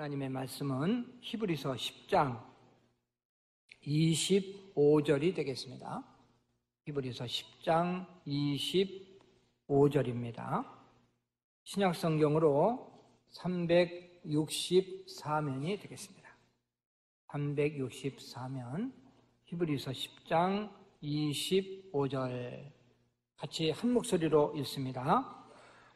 하나님의 말씀은 히브리서 10장 25절이 되겠습니다. 히브리서 10장 25절입니다. 신약성경으로 364면이 되겠습니다. 364면 히브리서 10장 25절 같이 한 목소리로 읽습니다.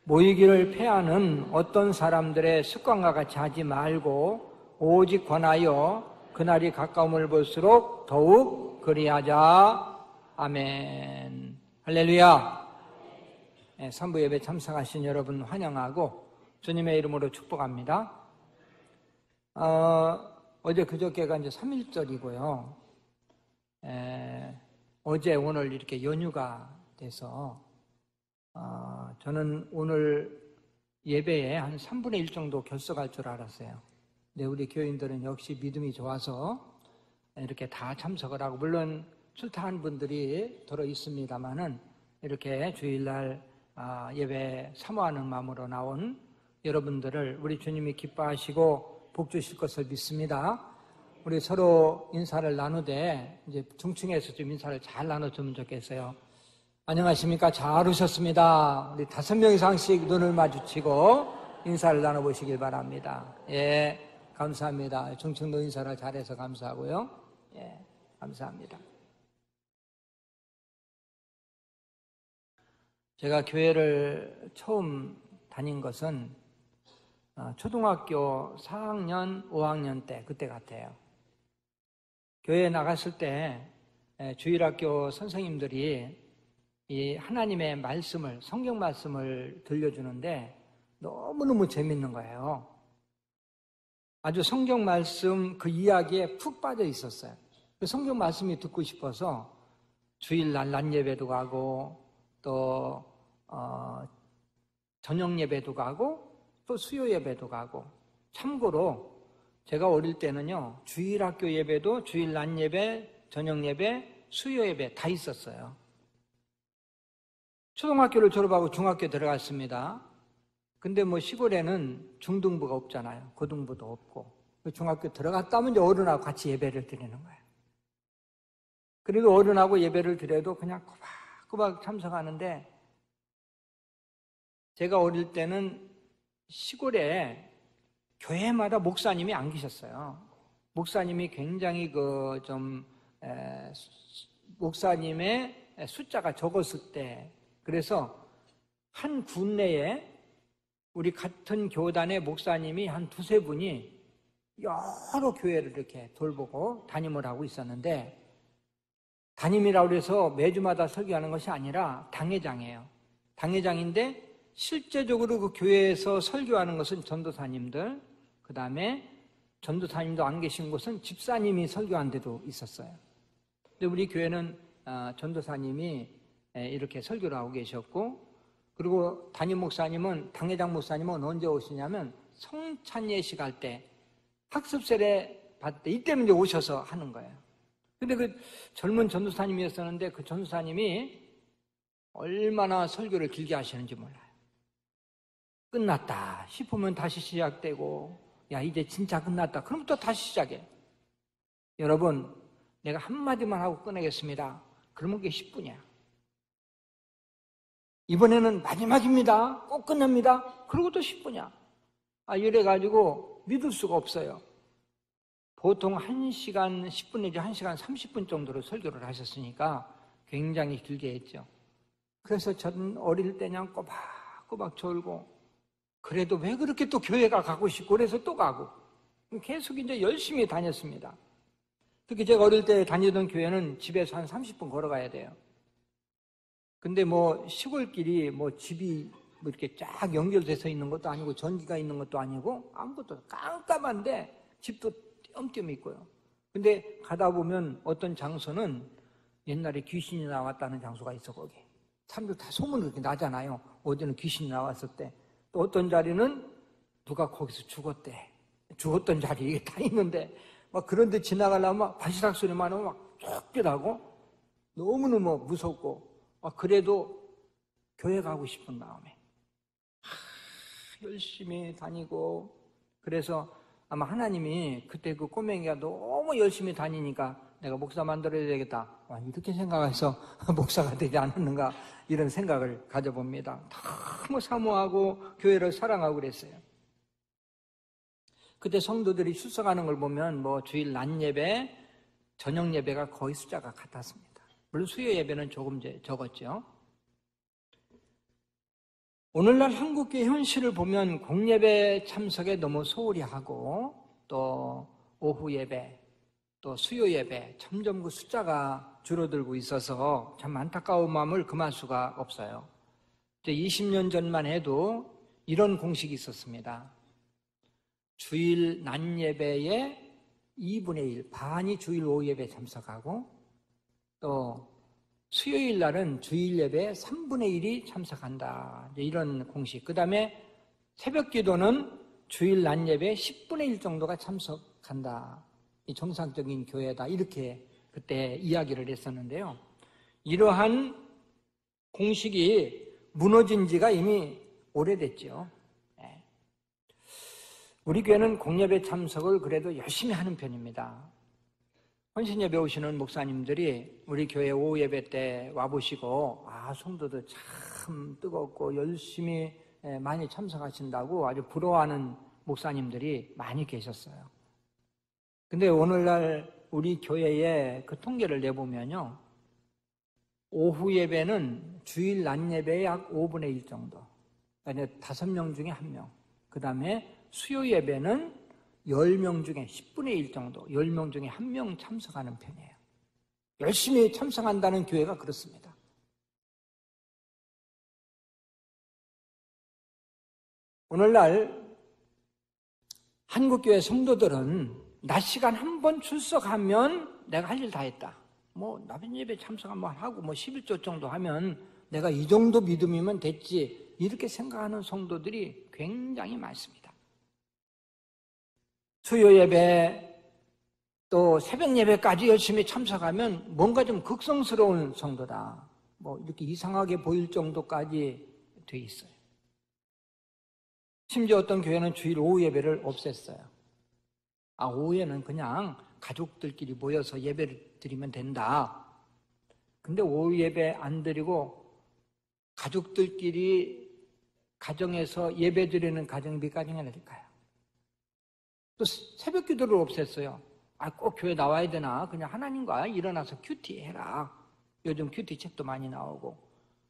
모이기를 패하는 어떤 사람들의 습관과 같이 하지 말고 오직 권하여 그날이 가까움을 볼수록 더욱 그리하자. 아멘. 할렐루야. 네, 3부 예배 참석하신 여러분 환영하고 주님의 이름으로 축복합니다. 어제 그저께가 이제 3일절이고요. 어제 오늘 이렇게 연휴가 돼서 저는 오늘 예배에 한 3분의 1 정도 결석할 줄 알았어요. 근데 우리 교인들은 역시 믿음이 좋아서 이렇게 다 참석을 하고, 물론 출타한 분들이 들어 있습니다만은 이렇게 주일날 예배 사모하는 마음으로 나온 여러분들을 우리 주님이 기뻐하시고 복 주실 것을 믿습니다. 우리 서로 인사를 나누되 이제 중층에서 좀 인사를 잘 나눠주면 좋겠어요. 안녕하십니까? 잘 오셨습니다. 우리 5명 이상씩 눈을 마주치고 인사를 나눠보시길 바랍니다. 예, 감사합니다. 중층도 인사를 잘해서 감사하고요. 예, 감사합니다. 제가 교회를 처음 다닌 것은 초등학교 4학년, 5학년 때, 그때 같아요. 교회에 나갔을 때 주일학교 선생님들이 이 하나님의 말씀을, 성경 말씀을 들려주는데 너무너무 재밌는 거예요. 아주 성경 말씀 그 이야기에 푹 빠져 있었어요. 그 성경 말씀이 듣고 싶어서 주일날 낮 예배도 가고 또 저녁 예배도 가고 또 수요 예배도 가고. 참고로 제가 어릴 때는요, 주일학교 예배도 주일 낮 예배, 저녁 예배, 수요 예배 다 있었어요. 초등학교를 졸업하고 중학교 들어갔습니다. 근데 뭐 시골에는 중등부가 없잖아요. 고등부도 없고. 중학교 들어갔다면 이제 어른하고 같이 예배를 드리는 거예요. 그리고 어른하고 예배를 드려도 그냥 꼬박꼬박 참석하는데, 제가 어릴 때는 시골에 교회마다 목사님이 안 계셨어요. 목사님이 굉장히 목사님의 숫자가 적었을 때, 그래서 한 군내에 우리 같은 교단의 목사님이 한 2-3분이 여러 교회를 이렇게 돌보고 담임을 하고 있었는데, 담임이라고 해서 매주마다 설교하는 것이 아니라 당회장이에요. 당회장인데 실제적으로 그 교회에서 설교하는 것은 전도사님들, 그 다음에 전도사님도 안 계신 곳은 집사님이 설교한 데도 있었어요. 근데 우리 교회는 전도사님이 이렇게 설교를 하고 계셨고, 그리고 담임 목사님은, 당회장 목사님은 언제 오시냐면 성찬 예식 할 때, 학습세례 받을 때, 이때는 이제 오셔서 하는 거예요. 근데 그 젊은 전도사님이었었는데 그 전도사님이 얼마나 설교를 길게 하시는지 몰라요. 끝났다 싶으면 다시 시작되고, 야 이제 진짜 끝났다 그럼 또 다시 시작해. 여러분, 내가 한마디만 하고 끝내겠습니다. 그러면 그게 10분이야. 이번에는 마지막입니다. 꼭 끝납니다. 그리고 또 10분이야. 이래가지고 믿을 수가 없어요. 보통 1시간 10분 내지 1시간 30분 정도로 설교를 하셨으니까 굉장히 길게 했죠. 그래서 저는 어릴 때 그냥 꼬박꼬박 졸고, 그래도 왜 그렇게 또 교회가 가고 싶고 그래서 또 가고 계속 이제 열심히 다녔습니다. 특히 제가 어릴 때 다니던 교회는 집에서 한 30분 걸어가야 돼요. 근데 뭐 시골길이 뭐 집이 뭐 이렇게 쫙 연결돼서 있는 것도 아니고 전기가 있는 것도 아니고 아무것도, 깜깜한데 집도 띄엄띄엄 있고요. 근데 가다 보면 어떤 장소는 옛날에 귀신이 나왔다는 장소가 있어. 거기 사람들 다 소문이 그렇게 나잖아요. 어디는 귀신이 나왔을 때. 또 어떤 자리는 누가 거기서 죽었대. 죽었던 자리에 다 있는데 막 그런 데 지나가려면 막 바시락 소리만 하면 막 쫓겨나고 너무너무 무섭고, 그래도 교회 가고 싶은 마음에 열심히 다니고, 그래서 아마 하나님이 그때 그 꼬맹이가 너무 열심히 다니니까 내가 목사 만들어야 되겠다, 이렇게 생각해서 목사가 되지 않았는가, 이런 생각을 가져봅니다. 너무 사모하고 교회를 사랑하고 그랬어요. 그때 성도들이 출석하는 걸 보면 뭐 주일 낮 예배, 저녁 예배가 거의 숫자가 같았습니다. 물론 수요 예배는 조금 적었죠. 오늘날 한국교회 현실을 보면 공예배 참석에 너무 소홀히 하고, 또 오후 예배, 또 수요 예배 점점 그 숫자가 줄어들고 있어서 참 안타까운 마음을 금할 수가 없어요. 20년 전만 해도 이런 공식이 있었습니다. 주일 낮 예배의 2분의 1, 반이 주일 오후 예배에 참석하고, 또 수요일 날은 주일 예배에 3분의 1이 참석한다, 이런 공식. 그 다음에 새벽 기도는 주일 낮 예배에 10분의 1 정도가 참석한다, 이 정상적인 교회다, 이렇게 그때 이야기를 했었는데요. 이러한 공식이 무너진 지가 이미 오래됐죠. 우리 교회는 공예배 참석을 그래도 열심히 하는 편입니다. 헌신예배 오시는 목사님들이 우리 교회 오후 예배 때 와보시고, 성도들 참 뜨겁고 열심히 많이 참석하신다고 아주 부러워하는 목사님들이 많이 계셨어요. 근데 오늘날 우리 교회에 그 통계를 내보면요, 오후 예배는 주일 낮 예배의 약 5분의 1 정도, 그러니까 5명 중에 1명, 그 다음에 수요 예배는 10명 중에 10분의 1 정도, 10명 중에 1명 참석하는 편이에요. 열심히 참석한다는 교회가 그렇습니다. 오늘날 한국교회 성도들은 낮 시간 한 번 출석하면 내가 할 일 다 했다, 낮은 예배 참석 한번 하고 11조 정도 하면 내가 이 정도 믿음이면 됐지, 이렇게 생각하는 성도들이 굉장히 많습니다. 수요 예배 또 새벽 예배까지 열심히 참석하면 뭔가 좀 극성스러운 성도다, 이렇게 이상하게 보일 정도까지 돼 있어요. 심지어 어떤 교회는 주일 오후 예배를 없앴어요. 오후에는 그냥 가족들끼리 모여서 예배를 드리면 된다. 근데 오후 예배 안 드리고 가족들끼리 가정에서 예배 드리는 가정이 몇 가정이나 될까요? 또 새벽 기도를 없앴어요. 꼭 교회 나와야 되나? 그냥 하나님과 일어나서 큐티 해라. 요즘 큐티 책도 많이 나오고.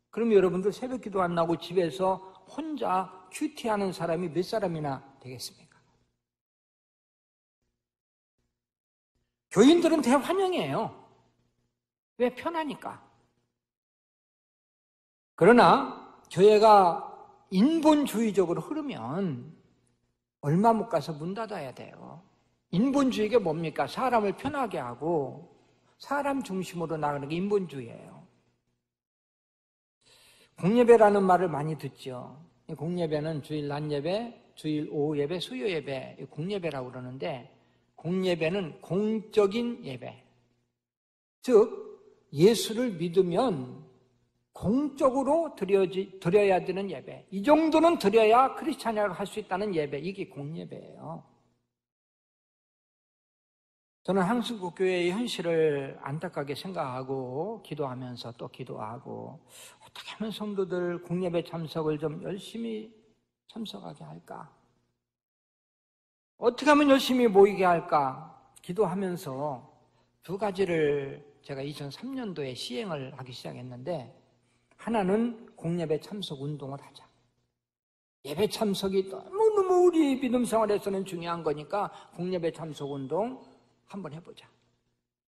그럼 여러분들 새벽 기도 안 나오고 집에서 혼자 큐티하는 사람이 몇 사람이나 되겠습니까? 교인들은 대환영이에요. 왜? 편하니까. 그러나 교회가 인본주의적으로 흐르면 얼마 못 가서 문 닫아야 돼요. 인본주의가 뭡니까? 사람을 편하게 하고 사람 중심으로 나가는 게 인본주의예요. 공예배라는 말을 많이 듣죠. 공예배는 주일 낮 예배, 주일 오후 예배, 수요 예배, 공예배라고 그러는데, 공예배는 공적인 예배, 즉 예수를 믿으면 공적으로 드려야 되는 예배, 이 정도는 드려야 크리스찬이라고 할 수 있다는 예배, 이게 공예배예요. 저는 한국교회의 현실을 안타깝게 생각하고 기도하면서 또 기도하고, 어떻게 하면 성도들 공예배 참석을 좀 열심히 참석하게 할까? 어떻게 하면 열심히 모이게 할까? 기도하면서 두 가지를 제가 2003년도에 시행을 하기 시작했는데, 하나는 공예배 참석 운동을 하자. 예배 참석이 너무너무 우리 믿음 생활에서는 중요한 거니까 공예배 참석 운동 한번 해보자.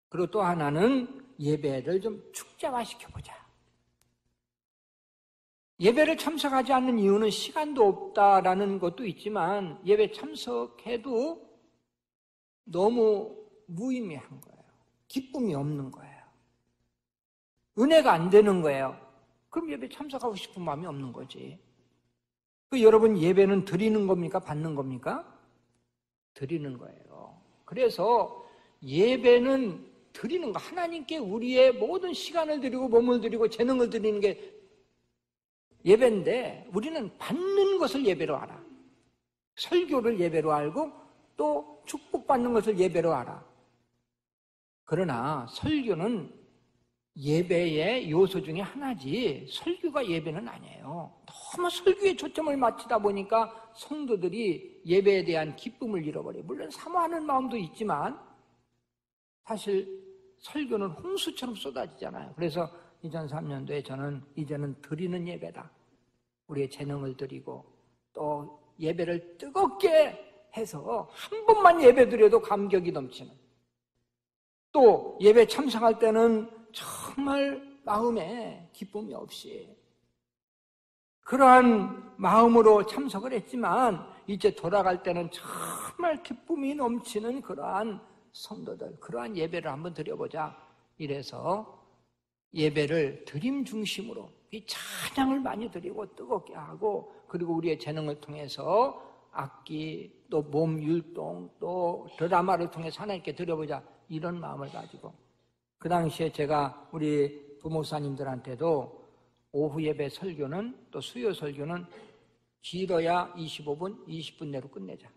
그리고 또 하나는 예배를 좀 축제화시켜보자. 예배를 참석하지 않는 이유는 시간도 없다라는 것도 있지만, 예배 참석해도 너무 무의미한 거예요. 기쁨이 없는 거예요. 은혜가 안 되는 거예요. 그럼 예배 참석하고 싶은 마음이 없는 거지. 여러분, 예배는 드리는 겁니까? 받는 겁니까? 드리는 거예요. 그래서 예배는 드리는 거, 하나님께 우리의 모든 시간을 드리고 몸을 드리고 재능을 드리는 게 예배인데, 우리는 받는 것을 예배로 알아. 설교를 예배로 알고 또 축복받는 것을 예배로 알아. 그러나 설교는 예배의 요소 중에 하나지 설교가 예배는 아니에요. 너무 설교에 초점을 맞추다 보니까 성도들이 예배에 대한 기쁨을 잃어버려요. 물론 사모하는 마음도 있지만 사실 설교는 홍수처럼 쏟아지잖아요. 그래서 2003년도에 저는 이제는 드리는 예배다. 우리의 재능을 드리고 또 예배를 뜨겁게 해서 한 번만 예배 드려도 감격이 넘치는, 또 예배 참석할 때는 정말 마음에 기쁨이 없이 그러한 마음으로 참석을 했지만 이제 돌아갈 때는 정말 기쁨이 넘치는 그러한 성도들, 그러한 예배를 한번 드려보자. 이래서 예배를 드림 중심으로 이 찬양을 많이 드리고 뜨겁게 하고, 그리고 우리의 재능을 통해서 악기 또 몸 율동 또 드라마를 통해서 하나님께 드려보자, 이런 마음을 가지고 그 당시에 제가 우리 부목사님들한테도 오후 예배 설교는 또 수요 설교는 길어야 25분, 20분 내로 끝내자.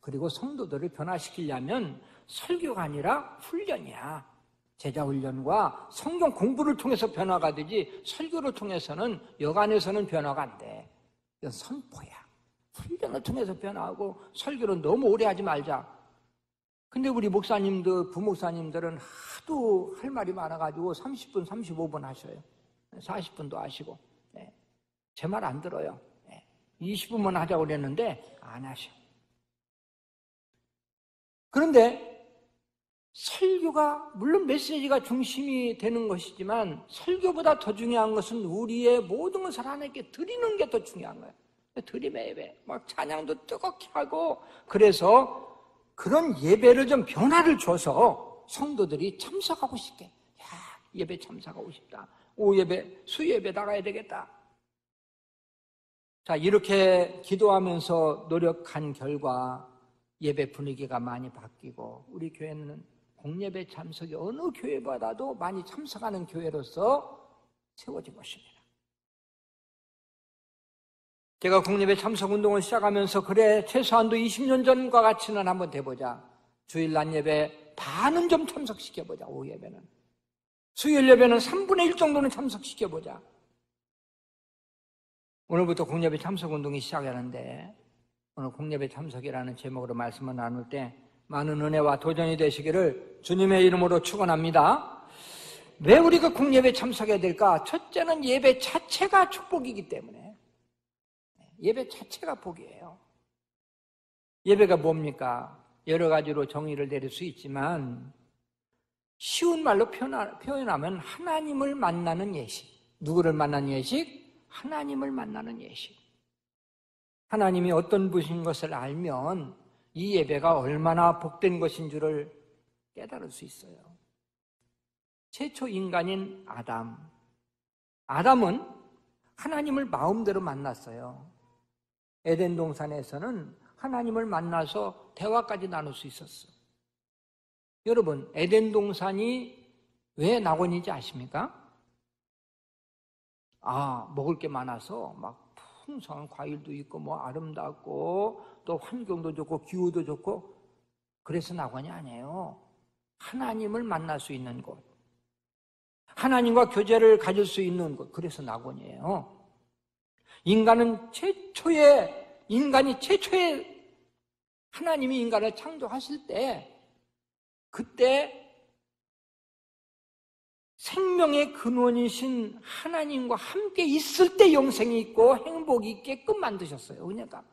그리고 성도들을 변화시키려면 설교가 아니라 훈련이야. 제자 훈련과 성경 공부를 통해서 변화가 되지 설교를 통해서는 여간에서는 변화가 안 돼. 이건 선포야. 훈련을 통해서 변화하고 설교는 너무 오래 하지 말자. 근데 우리 목사님들, 부목사님들은 하도 할 말이 많아가지고 30분, 35분 하셔요. 40분도 하시고. 네. 제 말 안 들어요. 네. 20분만 하자고 그랬는데 안 하셔. 그런데 설교가 물론 메시지가 중심이 되는 것이지만 설교보다 더 중요한 것은 우리의 모든 것을 하나님께 드리는 게 더 중요한 거예요. 드림의 예배, 막 찬양도 뜨겁게 하고, 그래서 그런 예배를 좀 변화를 줘서 성도들이 참석하고 싶게. 야, 예배 참석하고 싶다. 오후 예배, 수요 예배 나가야 되겠다. 자, 이렇게 기도하면서 노력한 결과 예배 분위기가 많이 바뀌고 우리 교회는 공예배 참석이 어느 교회보다도 많이 참석하는 교회로서 세워진 것입니다. 제가 공예배 참석 운동을 시작하면서 그래 최소한도 20년 전과 같이는 한번 돼보자. 주일 낮 예배 반은 좀 참석시켜보자. 오후 예배는. 수요일 예배는 3분의 1 정도는 참석시켜보자. 오늘부터 공예배 참석 운동이 시작하는데 오늘 공예배 참석이라는 제목으로 말씀을 나눌 때 많은 은혜와 도전이 되시기를 주님의 이름으로 축원합니다. 왜 우리가 공예배 참석해야 될까? 첫째는 예배 자체가 축복이기 때문에. 예배 자체가 복이에요. 예배가 뭡니까? 여러 가지로 정의를 내릴 수 있지만 쉬운 말로 표현하면 하나님을 만나는 예식. 누구를 만나는 예식? 하나님을 만나는 예식. 하나님이 어떤 분인 것을 알면 이 예배가 얼마나 복된 것인 줄을 깨달을 수 있어요. 최초 인간인 아담은 하나님을 마음대로 만났어요. 에덴 동산에서는 하나님을 만나서 대화까지 나눌 수 있었어. 여러분, 에덴 동산이 왜 낙원인지 아십니까? 먹을 게 많아서 막 풍성한 과일도 있고 뭐 아름답고 또 환경도 좋고 기후도 좋고 그래서 낙원이 아니에요. 하나님을 만날 수 있는 곳, 하나님과 교제를 가질 수 있는 곳, 그래서 낙원이에요. 인간이 최초의 하나님이 인간을 창조하실 때 그때 생명의 근원이신 하나님과 함께 있을 때 영생이 있고 행복이 있게끔 만드셨어요. 그러니까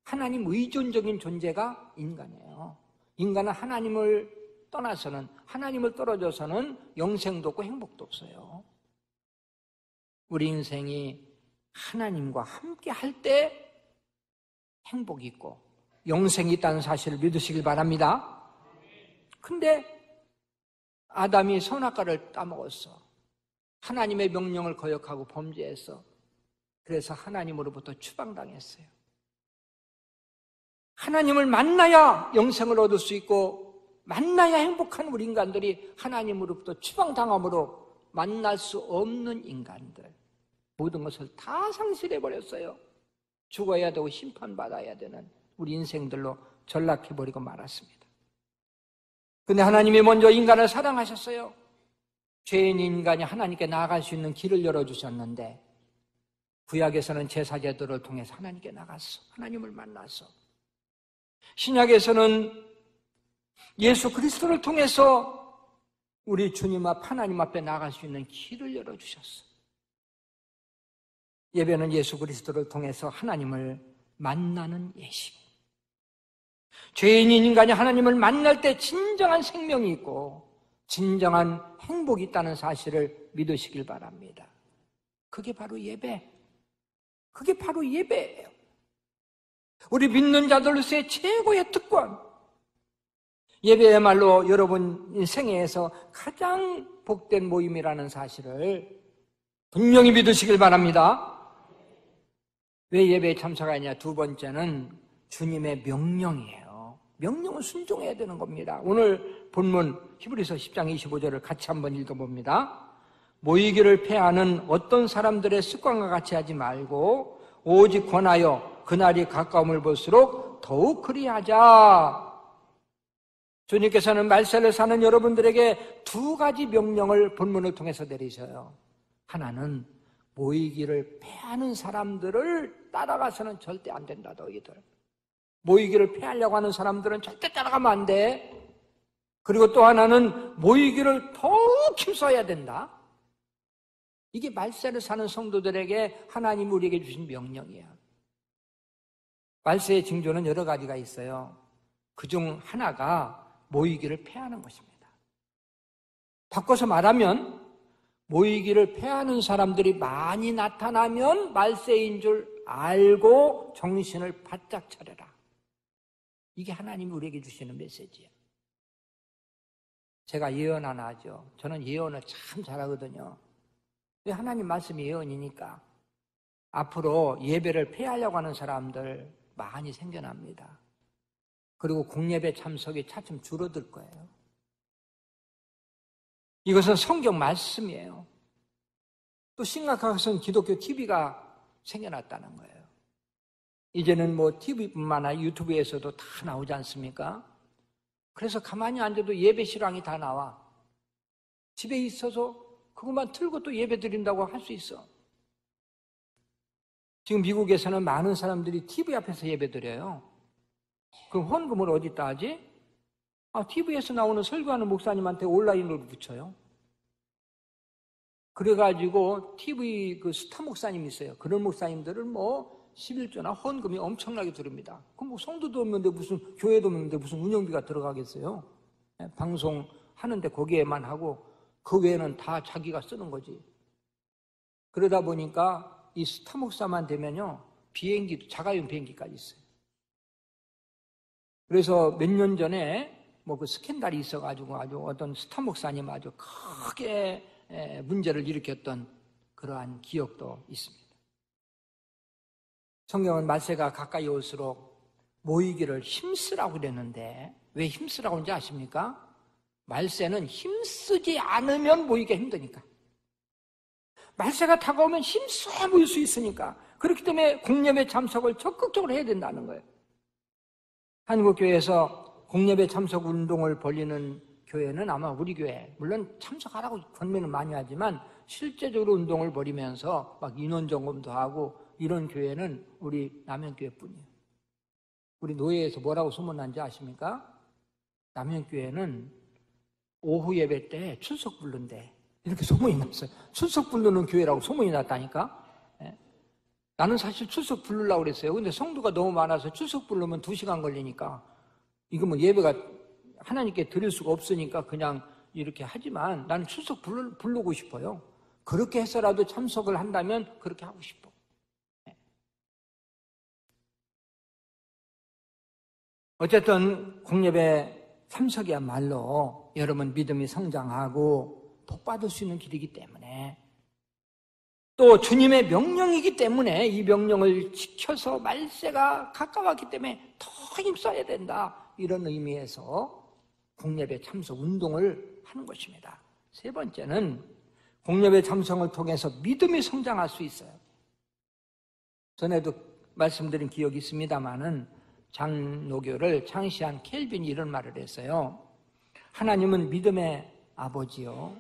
하나님 의존적인 존재가 인간이에요. 인간은 하나님을 떠나서는, 하나님을 떨어져서는 영생도 없고 행복도 없어요. 우리 인생이 하나님과 함께 할 때 행복이 있고 영생이 있다는 사실을 믿으시길 바랍니다. 근데 아담이 선악과를 따먹었어. 하나님의 명령을 거역하고 범죄했어. 그래서 하나님으로부터 추방당했어요. 하나님을 만나야 영생을 얻을 수 있고 만나야 행복한 우리 인간들이 하나님으로부터 추방당함으로 만날 수 없는 인간들, 모든 것을 다 상실해버렸어요. 죽어야 되고 심판받아야 되는 우리 인생들로 전락해버리고 말았습니다. 근데 하나님이 먼저 인간을 사랑하셨어요. 죄인 인간이 하나님께 나아갈 수 있는 길을 열어주셨는데 구약에서는 제사제도를 통해서 하나님께 나갔어. 하나님을 만났어. 신약에서는 예수 그리스도를 통해서 우리 주님 앞 하나님 앞에 나갈 수 있는 길을 열어주셨어. 예배는 예수 그리스도를 통해서 하나님을 만나는 예식. 죄인인 인간이 하나님을 만날 때 진정한 생명이 있고 진정한 행복이 있다는 사실을 믿으시길 바랍니다. 그게 바로 예배. 그게 바로 예배예요. 우리 믿는 자들로서의 최고의 특권. 예배야말로 여러분 인생에서 가장 복된 모임이라는 사실을 분명히 믿으시길 바랍니다. 왜 예배에 참석하냐? 두 번째는 주님의 명령이에요. 명령은 순종해야 되는 겁니다. 오늘 본문 히브리서 10장 25절을 같이 한번 읽어봅니다. 모이기를 패하는 어떤 사람들의 습관과 같이 하지 말고 오직 권하여 그날이 가까움을 볼수록 더욱 그리하자. 주님께서는 말세를 사는 여러분들에게 두 가지 명령을 본문을 통해서 내리셔요. 하나는 모이기를 패하는 사람들을 따라가서는 절대 안 된다. 너희들 모이기를 패하려고 하는 사람들은 절대 따라가면 안 돼. 그리고 또 하나는 모이기를 더욱 힘써야 된다. 이게 말세를 사는 성도들에게 하나님이 우리에게 주신 명령이야. 말세의 징조는 여러 가지가 있어요. 그중 하나가 모이기를 패하는 것입니다. 바꿔서 말하면 모이기를 패하는 사람들이 많이 나타나면 말세인 줄 알고 정신을 바짝 차려라. 이게 하나님이 우리에게 주시는 메시지예요. 제가 예언 하나 하죠. 저는 예언을 참 잘하거든요. 왜? 하나님 말씀이 예언이니까. 앞으로 예배를 폐하려고 하는 사람들 많이 생겨납니다. 그리고 공예배 참석이 차츰 줄어들 거예요. 이것은 성경 말씀이에요. 또 심각한 것은 기독교 TV가 생겨났다는 거예요. 이제는 뭐 TV뿐만 아니라 유튜브에서도 다 나오지 않습니까? 그래서 가만히 앉아도 예배 실황이 다 나와. 집에 있어서 그것만 틀고 또 예배 드린다고 할 수 있어. 지금 미국에서는 많은 사람들이 TV 앞에서 예배 드려요. 그럼 헌금을 어디다 하지? TV에서 나오는 설교하는 목사님한테 온라인으로 붙여요. 그래가지고 TV 그 스타 목사님이 있어요. 그런 목사님들은 뭐 11조나 헌금이 엄청나게 들습니다. 그럼 뭐 성도도 없는데 무슨 교회도 없는데 무슨 운영비가 들어가겠어요? 방송하는데 거기에만 하고 그 외에는 다 자기가 쓰는 거지. 그러다 보니까 이 스타 목사만 되면요 비행기도 자가용 비행기까지 있어요. 그래서 몇 년 전에 뭐 그 스캔들이 있어가지고 아주 어떤 스타 목사님 아주 크게 문제를 일으켰던 그러한 기억도 있습니다. 성경은 말세가 가까이 올수록 모이기를 힘쓰라고 그랬는데 왜 힘쓰라고 하는지 아십니까? 말세는 힘쓰지 않으면 모이기가 힘드니까. 말세가 다가오면 힘써 모일 수 있으니까. 그렇기 때문에 공예배 참석을 적극적으로 해야 된다는 거예요. 한국교회에서 공예배 참석 운동을 벌이는 교회는 아마 우리 교회, 물론 참석하라고 권면은 많이 하지만 실제적으로 운동을 벌이면서 막 인원 점검도 하고 이런 교회는 우리 남현교회뿐이에요. 우리 노예에서 뭐라고 소문난지 아십니까? 남현교회는 오후 예배 때 출석 부른대. 이렇게 소문이 났어요. 출석 부르는 교회라고 소문이 났다니까. 나는 사실 출석 부르려고 그랬어요. 근데 성도가 너무 많아서 출석 부르면 2시간 걸리니까 이거 뭐 예배가 하나님께 드릴 수가 없으니까 그냥 이렇게 하지만 나는 출석 부르고 싶어요. 그렇게 해서라도 참석을 한다면 그렇게 하고 싶어. 어쨌든 공예배 참석이야말로 여러분 믿음이 성장하고 복받을 수 있는 길이기 때문에 또 주님의 명령이기 때문에 이 명령을 지켜서 말세가 가까웠기 때문에 더 힘써야 된다. 이런 의미에서 공예배 참석 운동을 하는 것입니다. 세 번째는 공예배 참석을 통해서 믿음이 성장할 수 있어요. 전에도 말씀드린 기억이 있습니다마는 장로교를 창시한 켈빈이 이런 말을 했어요. 하나님은 믿음의 아버지요,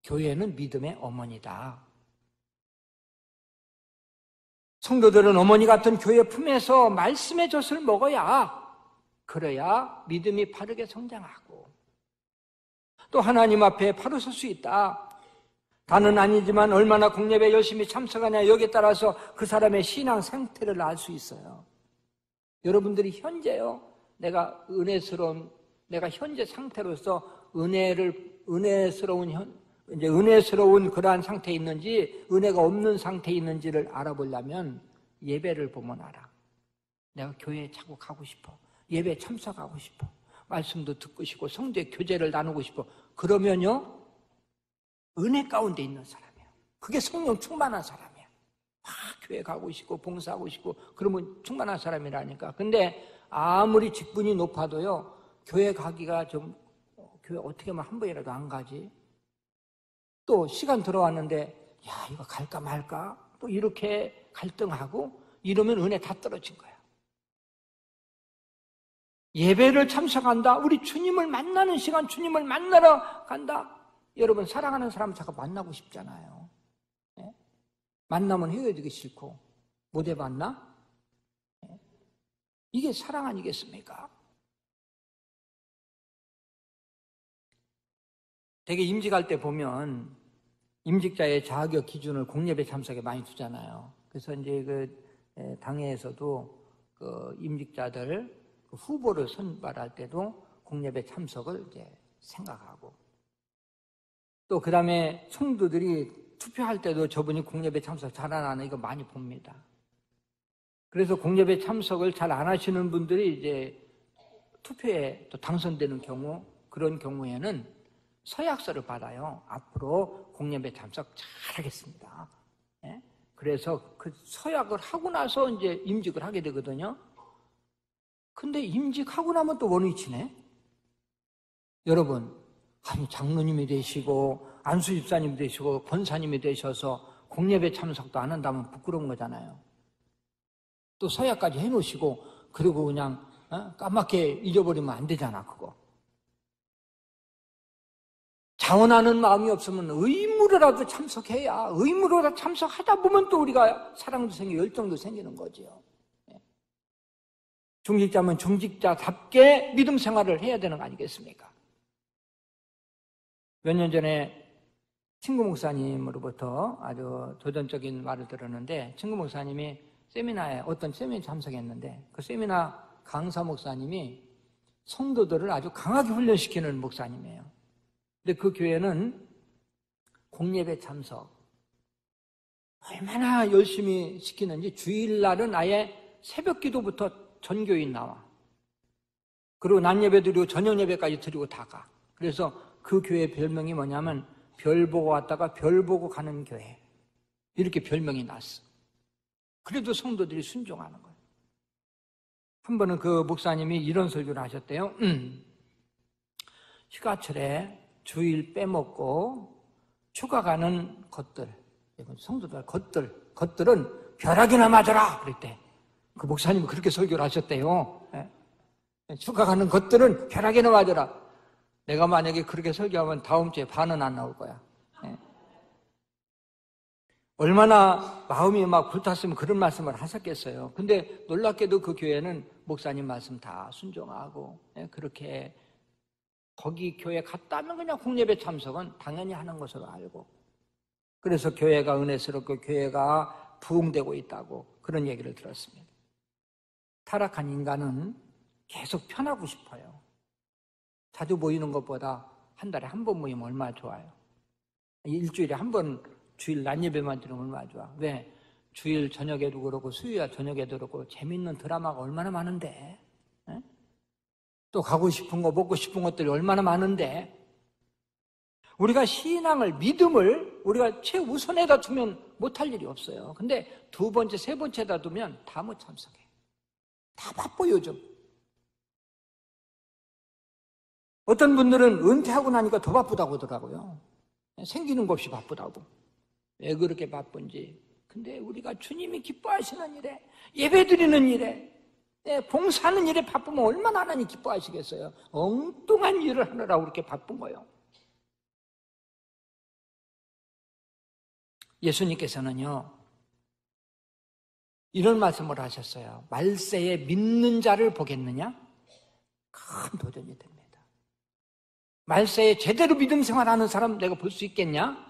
교회는 믿음의 어머니다. 성도들은 어머니 같은 교회 품에서 말씀의 젖을 먹어야, 그래야 믿음이 바르게 성장하고 또 하나님 앞에 바로 설 수 있다. 다는 아니지만 얼마나 공예배에 열심히 참석하냐, 여기에 따라서 그 사람의 신앙 상태를 알 수 있어요. 여러분들이 현재요, 내가 현재 상태로서 은혜스러운 그러한 상태에 있는지, 은혜가 없는 상태에 있는지를 알아보려면 예배를 보면 알아. 내가 교회에 자꾸 가고 싶어, 예배에 참석하고 싶어, 말씀도 듣고 싶고 성도의 교제를 나누고 싶어. 그러면요, 은혜 가운데 있는 사람이야. 그게 성령 충만한 사람이야. 교회 가고 싶고 봉사하고 싶고 그러면 충만한 사람이라니까. 근데 아무리 직분이 높아도요, 교회 가기가 좀, 교회 어떻게 하면 한 번이라도 안 가지. 또 시간 들어왔는데 야, 이거 갈까 말까, 또 이렇게 갈등하고 이러면 은혜 다 떨어진 거야. 예배를 참석한다, 우리 주님을 만나는 시간, 주님을 만나러 간다. 여러분, 사랑하는 사람 자꾸 만나고 싶잖아요. 네? 만나면 헤어지기 싫고 못 해봤나? 네? 이게 사랑 아니겠습니까? 되게 임직할 때 보면 임직자의 자격 기준을 공예배 참석에 많이 두잖아요. 그래서 이제 그 당회에서도 그 임직자들 후보를 선발할 때도 공예배 참석을 이제 생각하고, 또 그 다음에 성도들이 투표할 때도 저분이 공예배 참석 잘 안 하나, 이거 많이 봅니다. 그래서 공예배 참석을 잘 안 하시는 분들이 이제 투표에 또 당선되는 경우, 그런 경우에는 서약서를 받아요. 앞으로 공예배 참석 잘 하겠습니다. 네? 그래서 그 서약을 하고 나서 이제 임직을 하게 되거든요. 근데 임직하고 나면 또 원위치네? 여러분, 아니, 장로님이 되시고 안수 집사님이 되시고 권사님이 되셔서 공예배 참석도 안 한다면 부끄러운 거잖아요. 또 서약까지 해놓으시고 그리고 그냥 까맣게 잊어버리면 안 되잖아. 그거 자원하는 마음이 없으면 의무로라도 참석해야, 의무로라도 참석하다 보면 또 우리가 사랑도 생기고 열정도 생기는 거지요. 중직자면 중직자답게 믿음 생활을 해야 되는 거 아니겠습니까? 몇 년 전에 친구 목사님으로부터 아주 도전적인 말을 들었는데, 친구 목사님이 세미나에, 어떤 세미나에 참석했는데 그 세미나 강사 목사님이 성도들을 아주 강하게 훈련시키는 목사님이에요. 근데 그 교회는 공예배 참석 얼마나 열심히 시키는지, 주일날은 아예 새벽 기도부터 전교인 나와. 그리고 낮 예배 드리고 저녁 예배까지 드리고 다 가. 그래서 그 교회 별명이 뭐냐면 별 보고 왔다가 별 보고 가는 교회, 이렇게 별명이 났어. 그래도 성도들이 순종하는 거예요. 한 번은 그 목사님이 이런 설교를 하셨대요. 휴가철에 주일 빼먹고 휴가 가는 것들, 성도들 것들은 벼락이나 맞아라 그랬대. 그 목사님이 그렇게 설교를 하셨대요. 휴가 가는 것들은 벼락이나 맞아라. 내가 만약에 그렇게 설교하면 다음 주에 반은 안 나올 거야. 얼마나 마음이 막 불탔으면 그런 말씀을 하셨겠어요. 근데 놀랍게도 그 교회는 목사님 말씀 다 순종하고, 그렇게 거기 교회 갔다면 그냥 공예배 참석은 당연히 하는 것으로 알고, 그래서 교회가 은혜스럽고 교회가 부흥되고 있다고 그런 얘기를 들었습니다. 타락한 인간은 계속 편하고 싶어요. 자주 모이는 것보다 한 달에 한 번 모이면 얼마나 좋아요. 일주일에 한 번 주일 낮 예배만 드리면 얼마나 좋아. 왜? 주일 저녁에도 그렇고 수요일 저녁에도 그렇고 재밌는 드라마가 얼마나 많은데, 또 가고 싶은 거 먹고 싶은 것들이 얼마나 많은데, 우리가 신앙을, 믿음을 우리가 최우선에다 두면 못할 일이 없어요. 근데 두 번째, 세 번째에다 두면 다 못 참석해. 다 바빠 요즘. 어떤 분들은 은퇴하고 나니까 더 바쁘다고 하더라고요. 생기는 것 없이 바쁘다고. 왜 그렇게 바쁜지. 근데 우리가 주님이 기뻐하시는 일에, 예배드리는 일에 봉사하는 일에 바쁘면 얼마나 하나님 기뻐하시겠어요? 엉뚱한 일을 하느라고 그렇게 바쁜 거예요. 예수님께서는요, 이런 말씀을 하셨어요. 말세에 믿는 자를 보겠느냐? 큰 도전이 됩니다. 말세에 제대로 믿음 생활하는 사람 내가 볼 수 있겠냐?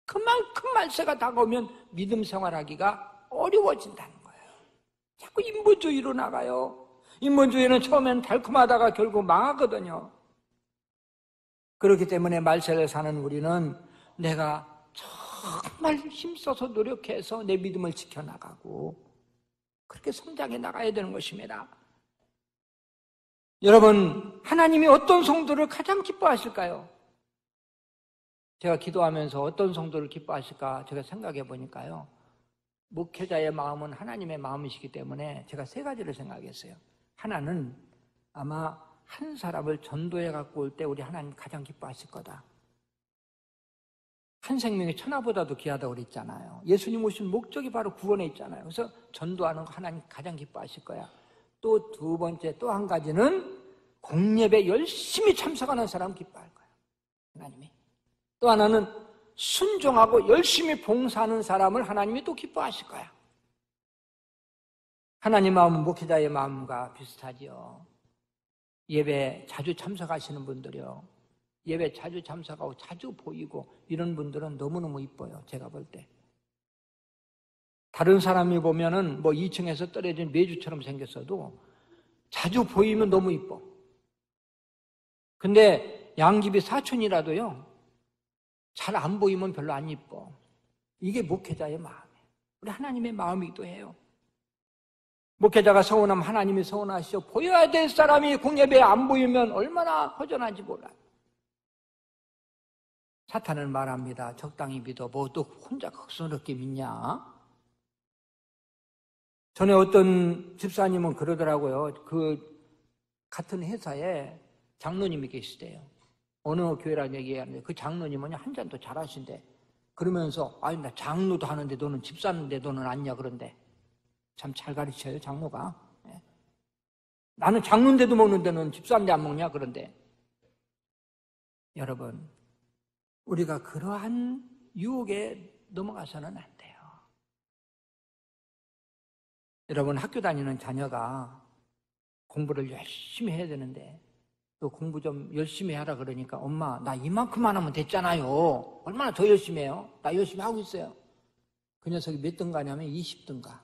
그만큼 말세가 다가오면 믿음 생활하기가 어려워진다는 거예요. 자꾸 인본주의로 나가요. 인본주의는 처음엔 달콤하다가 결국 망하거든요. 그렇기 때문에 말세를 사는 우리는 내가 정말 힘써서 노력해서 내 믿음을 지켜나가고 그렇게 성장해 나가야 되는 것입니다. 여러분, 하나님이 어떤 성도를 가장 기뻐하실까요? 제가 기도하면서 어떤 성도를 기뻐하실까 제가 생각해 보니까요, 목회자의 마음은 하나님의 마음이시기 때문에 제가 세 가지를 생각했어요. 하나는 아마 한 사람을 전도해 갖고 올 때 우리 하나님 가장 기뻐하실 거다. 한 생명이 천하보다도 귀하다고 그랬잖아요. 예수님 오신 목적이 바로 구원에 있잖아요. 그래서 전도하는 거 하나님 가장 기뻐하실 거야. 또 두 번째, 또 한 가지는 공예배에 열심히 참석하는 사람 기뻐할 거야, 하나님이. 또 하나는 순종하고 열심히 봉사하는 사람을 하나님이 또 기뻐하실 거야. 하나님 마음은 목회자의 마음과 비슷하지요. 예배 자주 참석하시는 분들이요, 예배 자주 참석하고 자주 보이고 이런 분들은 너무너무 이뻐요. 제가 볼 때. 다른 사람이 보면은 뭐 2층에서 떨어진 매주처럼 생겼어도 자주 보이면 너무 이뻐. 근데 양귀비 사촌이라도요, 잘 안 보이면 별로 안 이뻐. 이게 목회자의 마음이에요. 우리 하나님의 마음이기도 해요. 목회자가 서운하면 하나님이 서운하시죠. 보여야 될 사람이 공예배에 안 보이면 얼마나 허전한지 몰라요. 사탄은 말합니다. 적당히 믿어. 뭐 또 혼자 극소롭게 믿냐? 전에 어떤 집사님은 그러더라고요. 그 같은 회사에 장로님이 계시대요. 어느 교회라는 얘기하는데 그 장로님은 한 잔도 잘하신대. 그러면서 아니 나 장로도 하는데 너는 집사인데 너는 아니냐 그런데 참 잘 가르쳐요 장로가. 나는 장로인데도 먹는데 너는 집사인데 안 먹냐 그런데. 여러분, 우리가 그러한 유혹에 넘어가서는 안 돼요. 여러분, 학교 다니는 자녀가 공부를 열심히 해야 되는데 또 공부 좀 열심히 하라 그러니까 엄마 나 이만큼만 하면 됐잖아요. 얼마나 더 열심히 해요? 나 열심히 하고 있어요. 그 녀석이 몇 등 가냐면 20등 가.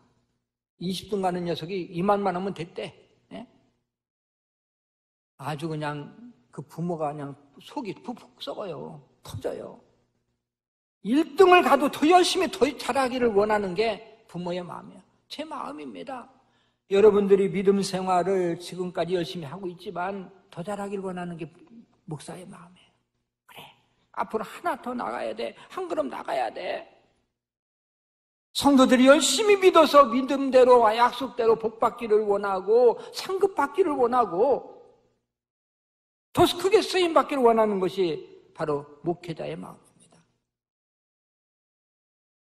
20등 가는 녀석이 이만만 하면 됐대. 네? 아주 그냥 그 부모가 그냥 속이 푹푹 썩어요. 터져요. 1등을 가도 더 열심히 더 잘하기를 원하는 게 부모의 마음이에요. 제 마음입니다. 여러분들이 믿음 생활을 지금까지 열심히 하고 있지만 더 잘하길 원하는 게 목사의 마음이에요. 그래, 앞으로 하나 더 나가야 돼. 한 걸음 나가야 돼. 성도들이 열심히 믿어서 믿음대로 약속대로 복받기를 원하고 상급받기를 원하고 더 크게 쓰임받기를 원하는 것이 바로 목회자의 마음입니다.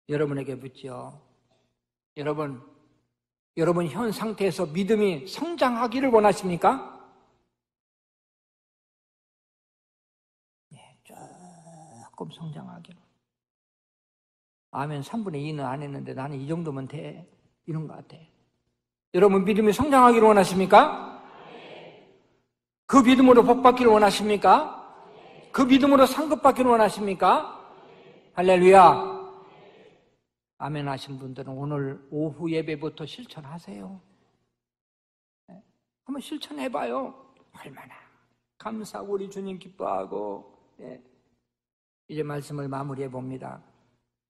여러분에게 묻죠. 여러분 현 상태에서 믿음이 성장하기를 원하십니까? 네, 조금 성장하기를. 아멘. 3분의 2는 안 했는데 나는 이 정도면 돼. 이런 것 같아. 여러분 믿음이 성장하기를 원하십니까? 그 믿음으로 복받기를 원하십니까? 그 믿음으로 상급받기를 원하십니까? 할렐루야. 아멘 하신 분들은 오늘 오후 예배부터 실천하세요. 한번 실천해봐요. 얼마나 감사하고 우리 주님 기뻐하고. 이제 말씀을 마무리해 봅니다.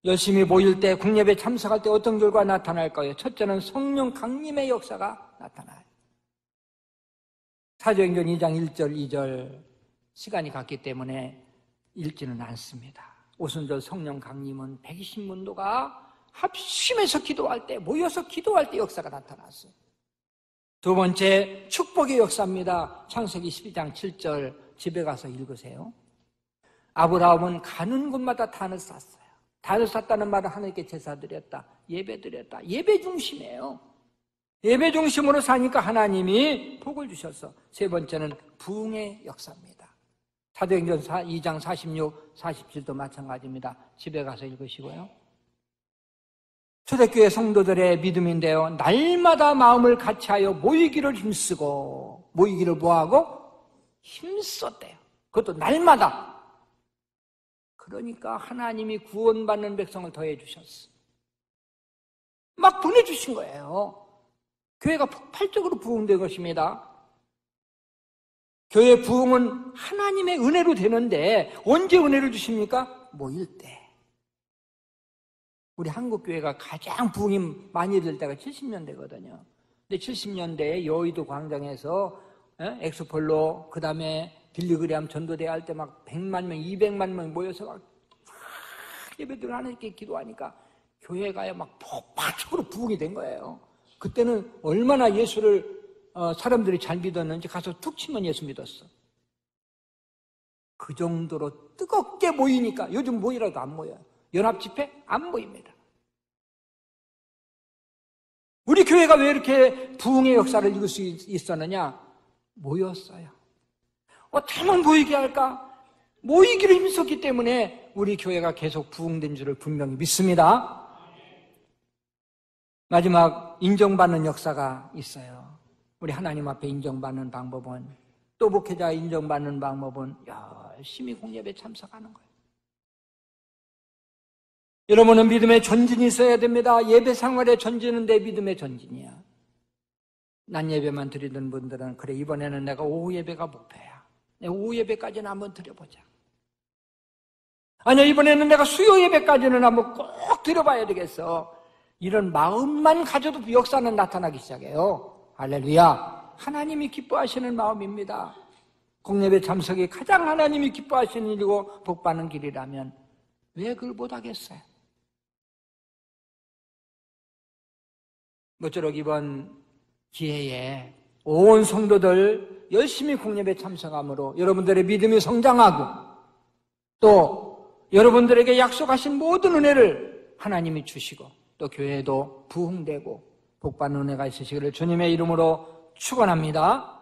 열심히 모일 때, 국예배 참석할 때 어떤 결과가 나타날까요? 첫째는 성령 강림의 역사가 나타나요. 사도행전 2장 1절 2절 시간이 갔기 때문에 읽지는 않습니다. 오순절 성령 강림은 120문도가 합심해서 기도할 때, 모여서 기도할 때 역사가 나타났어요. 두 번째, 축복의 역사입니다. 창세기 12장 7절 집에 가서 읽으세요. 아브라함은 가는 곳마다 단을 쌌어요. 단을 쌌다는 말은 하나님께 제사 드렸다, 예배 드렸다. 예배 중심이에요. 예배 중심으로 사니까 하나님이 복을 주셨어. 세 번째는 부흥의 역사입니다. 사도행전 2장 46, 47도 마찬가지입니다. 집에 가서 읽으시고요. 초대교회 성도들의 믿음인데요, 날마다 마음을 같이하여 모이기를 힘쓰고, 모이기를 뭐하고? 힘썼대요. 그것도 날마다. 그러니까 하나님이 구원받는 백성을 더해 주셨어. 막 보내주신 거예요. 교회가 폭발적으로 부흥된 것입니다. 교회 부흥은 하나님의 은혜로 되는데 언제 은혜를 주십니까? 모일 때. 우리 한국교회가 가장 부흥이 많이 될 때가 70년대거든요. 근데 70년대에 여의도 광장에서 엑스폴로, 그 다음에 빌리그리암 전도대 할 때 막 100만 명, 200만 명 모여서 막 예배들 하나님께 기도하니까 교회가 막 폭발적으로 부흥이 된 거예요. 그때는 얼마나 예수를 사람들이 잘 믿었는지 가서 툭 치면 예수 믿었어. 그 정도로 뜨겁게 모이니까 요즘 모이라도 안 모여요. 연합집회? 안 모입니다. 우리 교회가 왜 이렇게 부흥의 역사를 이룰 수 있었느냐? 모였어요. 어쩌면 모이게 할까? 모이기를 힘썼기 때문에 우리 교회가 계속 부흥된 줄을 분명히 믿습니다. 마지막 인정받는 역사가 있어요. 우리 하나님 앞에 인정받는 방법은, 또 목회자 인정받는 방법은 열심히 공예배에 참석하는 거예요. 여러분은 믿음의 전진이 있어야 됩니다. 예배 생활의 전진은 내 믿음의 전진이야. 낮 예배만 드리던 분들은 그래, 이번에는 내가 오후 예배가 목표야. 내가 오후 예배까지는 한번 드려보자. 아니야, 이번에는 내가 수요 예배까지는 한번 꼭 드려봐야 되겠어. 이런 마음만 가져도 역사는 나타나기 시작해요. 할렐루야. 하나님이 기뻐하시는 마음입니다. 공예배 참석이 가장 하나님이 기뻐하시는 일이고 복받는 길이라면 왜 그걸 못하겠어요? 모쪼록 이번 기회에 온 성도들 열심히 공예배 참석함으로 여러분들의 믿음이 성장하고, 또 여러분들에게 약속하신 모든 은혜를 하나님이 주시고, 또 교회도 부흥되고 복받는 은혜가 있으시기를 주님의 이름으로 축원합니다.